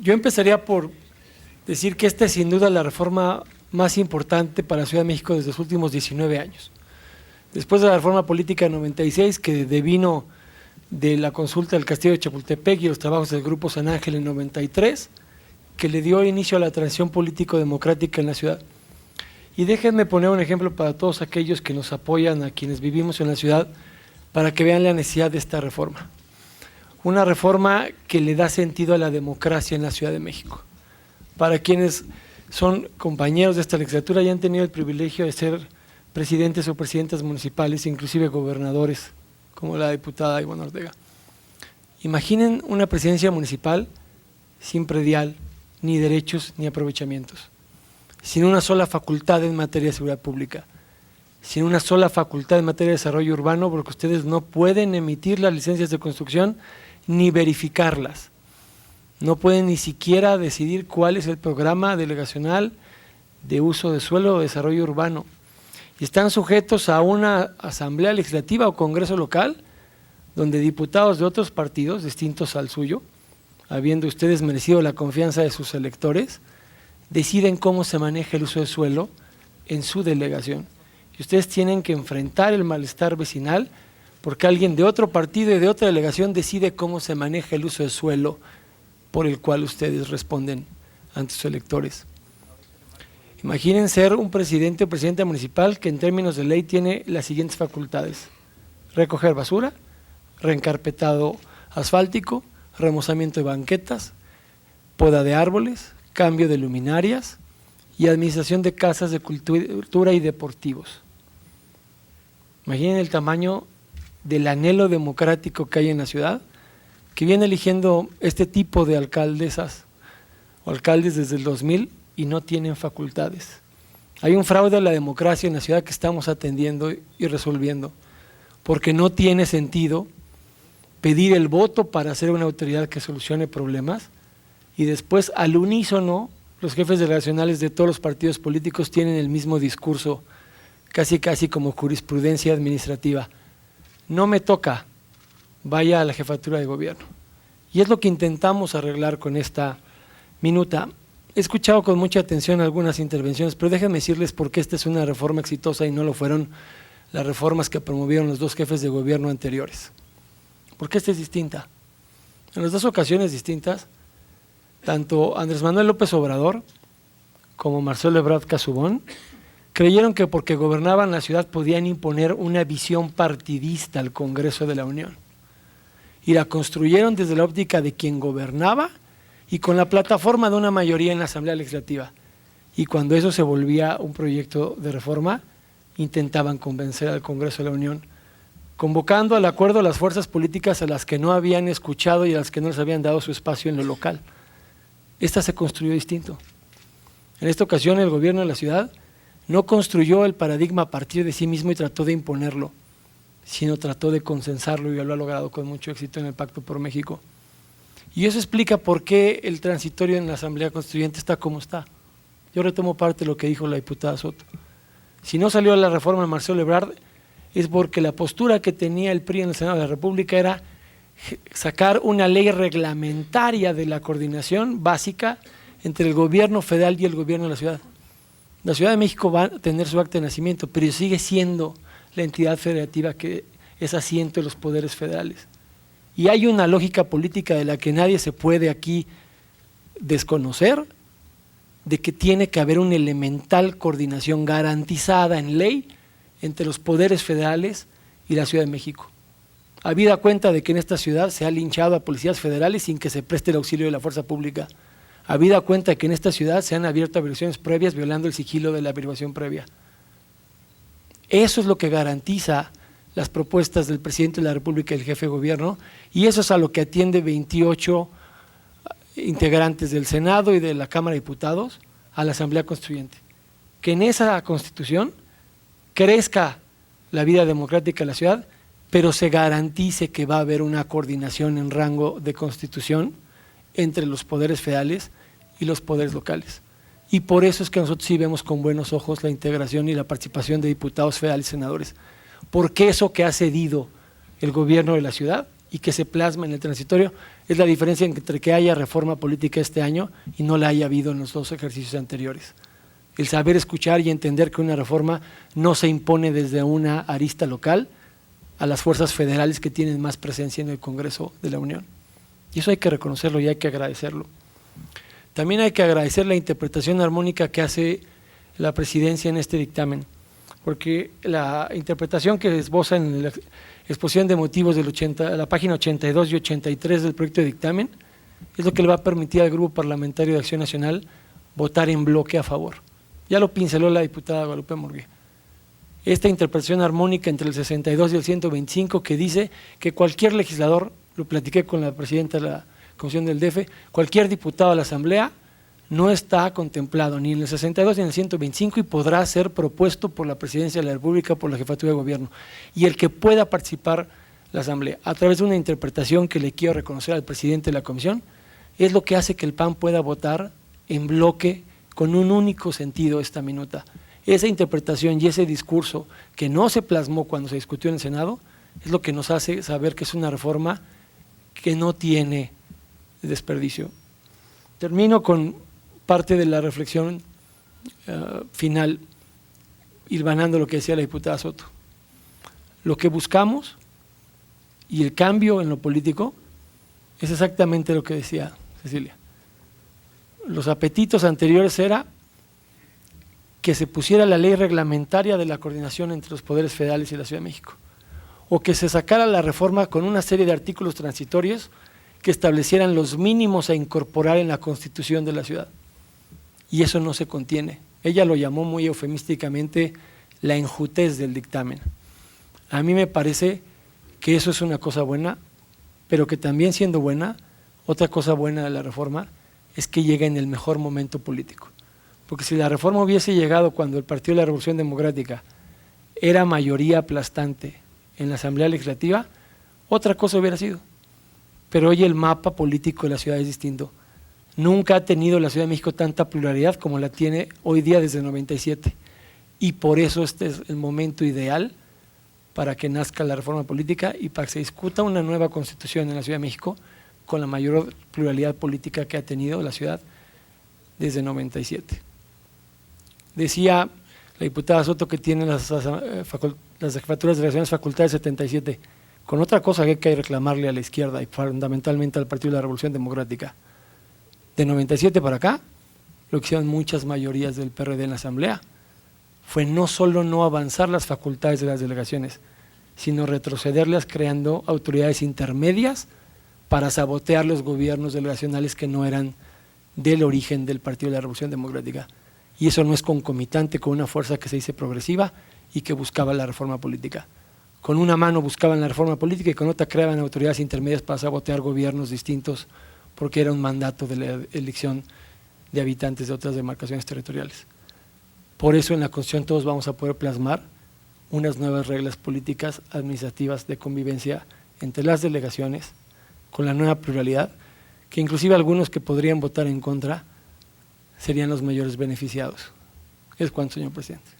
Yo empezaría por decir que esta es sin duda la reforma más importante para la Ciudad de México desde los últimos 19 años. Después de la reforma política de 96, que devino de la consulta del Castillo de Chapultepec y los trabajos del Grupo San Ángel en 93, que le dio inicio a la transición político-democrática en la ciudad. Y déjenme poner un ejemplo para todos aquellos que nos apoyan, a quienes vivimos en la ciudad, para que vean la necesidad de esta reforma. Una reforma que le da sentido a la democracia en la Ciudad de México. Para quienes son compañeros de esta legislatura y han tenido el privilegio de ser presidentes o presidentas municipales, inclusive gobernadores, como la diputada Ivonne Ortega. Imaginen una presidencia municipal sin predial, ni derechos, ni aprovechamientos, sin una sola facultad en materia de seguridad pública, sin una sola facultad en materia de desarrollo urbano, porque ustedes no pueden emitir las licencias de construcción ni verificarlas. No pueden ni siquiera decidir cuál es el programa delegacional de uso de suelo o desarrollo urbano. Y están sujetos a una asamblea legislativa o congreso local, donde diputados de otros partidos distintos al suyo, habiendo ustedes merecido la confianza de sus electores, deciden cómo se maneja el uso de suelo en su delegación. Y ustedes tienen que enfrentar el malestar vecinal porque alguien de otro partido y de otra delegación decide cómo se maneja el uso de suelo por el cual ustedes responden ante sus electores. Imaginen ser un presidente o presidenta municipal que en términos de ley tiene las siguientes facultades: recoger basura, reencarpetado asfáltico, remozamiento de banquetas, poda de árboles, cambio de luminarias y administración de casas de cultura y deportivos. Imaginen el tamaño del anhelo democrático que hay en la ciudad, que viene eligiendo este tipo de alcaldesas o alcaldes desde el 2000 y no tienen facultades. Hay un fraude a la democracia en la ciudad que estamos atendiendo y resolviendo, porque no tiene sentido pedir el voto para ser una autoridad que solucione problemas y después al unísono los jefes delegacionales de todos los partidos políticos tienen el mismo discurso, casi como jurisprudencia administrativa. No me toca, vaya a la jefatura de gobierno. Y es lo que intentamos arreglar con esta minuta. He escuchado con mucha atención algunas intervenciones, pero déjenme decirles por qué esta es una reforma exitosa y no lo fueron las reformas que promovieron los dos jefes de gobierno anteriores. Porque esta es distinta. En las dos ocasiones distintas, tanto Andrés Manuel López Obrador como Marcelo Ebrard Casaubon creyeron que porque gobernaban la ciudad podían imponer una visión partidista al Congreso de la Unión. Y la construyeron desde la óptica de quien gobernaba y con la plataforma de una mayoría en la Asamblea Legislativa. Y cuando eso se volvía un proyecto de reforma, intentaban convencer al Congreso de la Unión, convocando al acuerdo a las fuerzas políticas a las que no habían escuchado y a las que no les habían dado su espacio en lo local. Esta se construyó distinto. En esta ocasión el gobierno de la ciudad no construyó el paradigma a partir de sí mismo y trató de imponerlo, sino trató de consensarlo y lo ha logrado con mucho éxito en el Pacto por México. Y eso explica por qué el transitorio en la Asamblea Constituyente está como está. Yo retomo parte de lo que dijo la diputada Soto. Si no salió la reforma de Marcelo Ebrard es porque la postura que tenía el PRI en el Senado de la República era sacar una ley reglamentaria de la coordinación básica entre el gobierno federal y el gobierno de la ciudad. La Ciudad de México va a tener su acta de nacimiento, pero sigue siendo la entidad federativa que es asiento de los poderes federales. Y hay una lógica política de la que nadie se puede aquí desconocer, de que tiene que haber una elemental coordinación garantizada en ley entre los poderes federales y la Ciudad de México. Habida cuenta de que en esta ciudad se ha linchado a policías federales sin que se preste el auxilio de la fuerza pública. Habida cuenta de que en esta ciudad se han abierto averiguaciones previas violando el sigilo de la averiguación previa. Eso es lo que garantiza las propuestas del presidente de la República y el jefe de gobierno, y eso es a lo que atiende 28 integrantes del Senado y de la Cámara de Diputados a la Asamblea Constituyente. Que en esa Constitución crezca la vida democrática de la ciudad, pero se garantice que va a haber una coordinación en rango de Constitución entre los poderes federales y los poderes locales. Y por eso es que nosotros sí vemos con buenos ojos la integración y la participación de diputados federales y senadores, porque eso que ha cedido el gobierno de la ciudad y que se plasma en el transitorio. Es la diferencia entre que haya reforma política este año y no la haya habido en los 2 ejercicios anteriores. El saber escuchar y entender que una reforma no se impone desde una arista local a las fuerzas federales que tienen más presencia en el Congreso de la Unión. Y eso hay que reconocerlo y hay que agradecerlo. También hay que agradecer la interpretación armónica que hace la presidencia en este dictamen, porque la interpretación que esboza en la exposición de motivos del la página 82 y 83 del proyecto de dictamen es lo que le va a permitir al Grupo Parlamentario de Acción Nacional votar en bloque a favor. Ya lo pinceló la diputada Guadalupe Murguía. Esta interpretación armónica entre el 62 y el 125 que dice que cualquier legislador, lo platiqué con la presidenta de la Comisión del DF, cualquier diputado de la Asamblea no está contemplado ni en el 62 ni en el 125 y podrá ser propuesto por la Presidencia de la República, por la Jefatura de Gobierno. Y el que pueda participar la Asamblea, a través de una interpretación que le quiero reconocer al presidente de la Comisión, es lo que hace que el PAN pueda votar en bloque con un único sentido esta minuta. Esa interpretación y ese discurso que no se plasmó cuando se discutió en el Senado es lo que nos hace saber que es una reforma que no tiene desperdicio. Termino con parte de la reflexión final, hilvanando lo que decía la diputada Soto. Lo que buscamos y el cambio en lo político es exactamente lo que decía Cecilia. Los apetitos anteriores era que se pusiera la ley reglamentaria de la coordinación entre los poderes federales y la Ciudad de México, o que se sacara la reforma con una serie de artículos transitorios que establecieran los mínimos a incorporar en la Constitución de la ciudad. Y eso no se contiene. Ella lo llamó muy eufemísticamente la enjutez del dictamen. A mí me parece que eso es una cosa buena, pero que también siendo buena, otra cosa buena de la reforma es que llega en el mejor momento político. Porque si la reforma hubiese llegado cuando el Partido de la Revolución Democrática era mayoría aplastante en la Asamblea Legislativa, otra cosa hubiera sido. Pero hoy el mapa político de la ciudad es distinto. Nunca ha tenido la Ciudad de México tanta pluralidad como la tiene hoy día desde el 97. Y por eso este es el momento ideal para que nazca la reforma política y para que se discuta una nueva constitución en la Ciudad de México con la mayor pluralidad política que ha tenido la ciudad desde el 97. Decía la diputada Soto que tiene las jefaturas de relaciones facultades 77, con otra cosa que hay que reclamarle a la izquierda y fundamentalmente al Partido de la Revolución Democrática. De 97 para acá, lo que hicieron muchas mayorías del PRD en la Asamblea fue no solo no avanzar las facultades de las delegaciones, sino retrocederlas creando autoridades intermedias para sabotear los gobiernos delegacionales que no eran del origen del Partido de la Revolución Democrática. Y eso no es concomitante con una fuerza que se dice progresiva y que buscaba la reforma política. Con una mano buscaban la reforma política y con otra creaban autoridades intermedias para sabotear gobiernos distintos porque era un mandato de la elección de habitantes de otras demarcaciones territoriales. Por eso en la Constitución todos vamos a poder plasmar unas nuevas reglas políticas administrativas de convivencia entre las delegaciones con la nueva pluralidad, que inclusive algunos que podrían votar en contra serían los mayores beneficiados. Es cuanto, señor presidente.